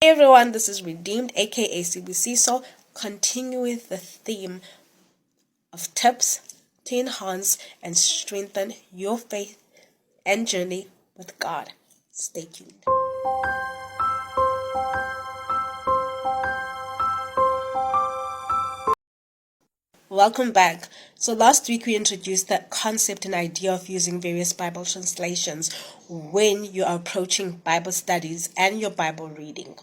Hey everyone, this is Redeemed aka CBC. So continue with the theme of tips to enhance and strengthen your faith and journey with God. Stay tuned. Welcome back. So last week we introduced the concept and idea of using various Bible translations when you are approaching Bible studies and your Bible reading.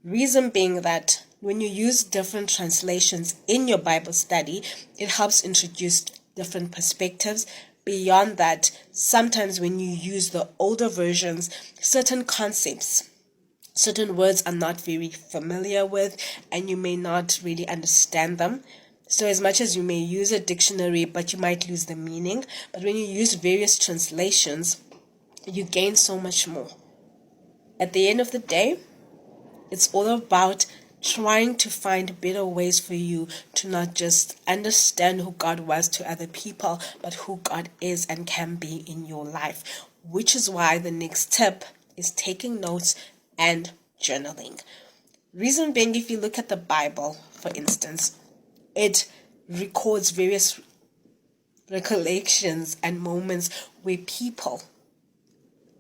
Reason being that when you use different translations in your Bible study, it helps introduce different perspectives. Beyond that, sometimes when you use the older versions, certain concepts, certain words are not very familiar with, and you may not really understand them. So as much as you may use a dictionary, but you might lose the meaning. But when you use various translations, you gain so much more. At the end of the day, it's all about trying to find better ways for you to not just understand who God was to other people, but who God is and can be in your life. Which is why the next tip is taking notes and journaling. Reason being, if you look at the Bible, for instance, it records various recollections and moments where people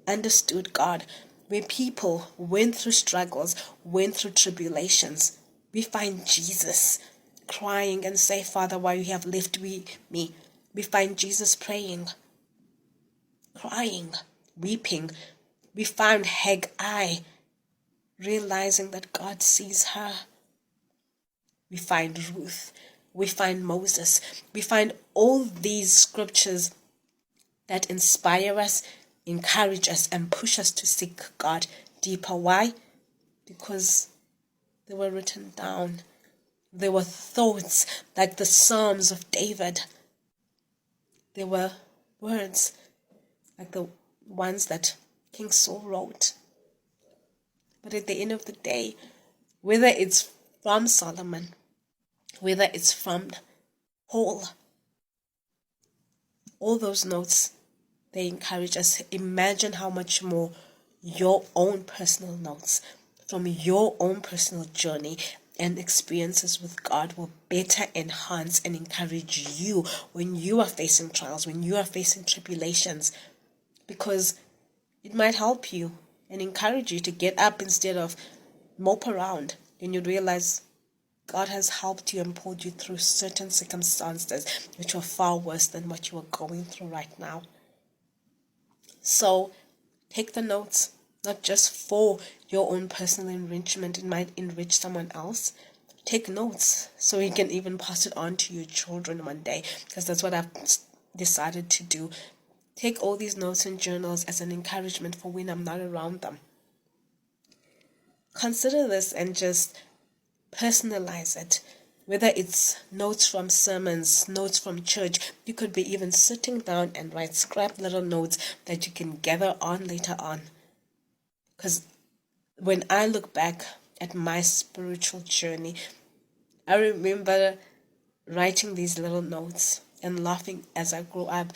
understood God, where people went through struggles, went through tribulations. We find Jesus crying and say, Father, why you have left me? We find Jesus praying, crying, weeping. We find Haggai realizing that God sees her. We find Ruth. We find Moses. We find all these scriptures that inspire us, encourage us, and push us to seek God deeper. Why? Because they were written down. They were thoughts like the Psalms of David. They were words like the ones that King Saul wrote. But at the end of the day, whether it's from Solomon, whether it's from Paul, all those notes, they encourage us. Imagine how much more your own personal notes from your own personal journey and experiences with God will better enhance and encourage you when you are facing trials, when you are facing tribulations, because it might help you and encourage you to get up instead of mope around. And you realize God has helped you and pulled you through certain circumstances which were far worse than what you are going through right now. So take the notes, not just for your own personal enrichment. It might enrich someone else. Take notes so you can even pass it on to your children one day, because that's what I've decided to do. Take all these notes and journals as an encouragement for when I'm not around them. Consider this and just personalize it. Whether it's notes from sermons, notes from church, you could be even sitting down and write scrap little notes that you can gather on later on. Because when I look back at my spiritual journey, I remember writing these little notes and laughing as I grew up,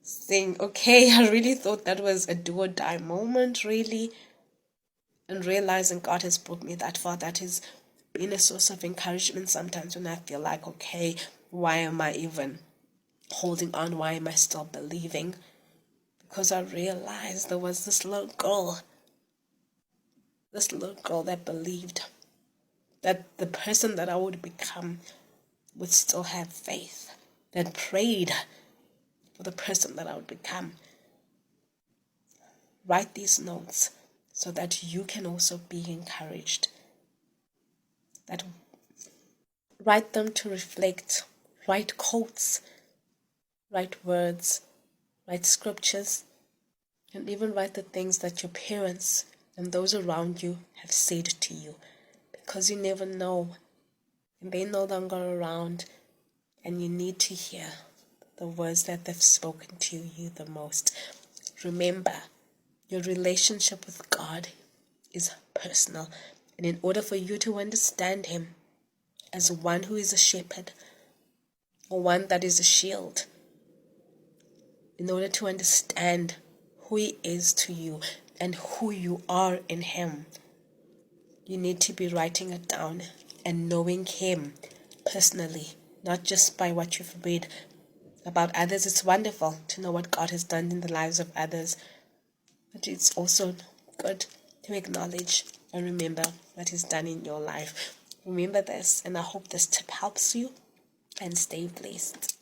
saying, okay, I really thought that was a do or die moment, really. And realizing God has brought me that far, that has been a source of encouragement sometimes when I feel like, okay, why am I even holding on? Why am I still believing? Because I realized there was this little girl that believed that the person that I would become would still have faith, that prayed for the person that I would become. Write these notes so that you can also be encouraged. That write them to reflect, write quotes, write words, write scriptures, and even write the things that your parents and those around you have said to you, because you never know, and they're no longer around, and you need to hear the words that they've spoken to you the most. Remember, your relationship with God is personal, and in order for you to understand Him as one who is a shepherd or one that is a shield, in order to understand who He is to you and who you are in Him, you need to be writing it down and knowing Him personally, not just by what you've read about others. It's wonderful to know what God has done in the lives of others, but it's also good to acknowledge and remember what He's done in your life. Remember this, and I hope this tip helps you, and stay blessed.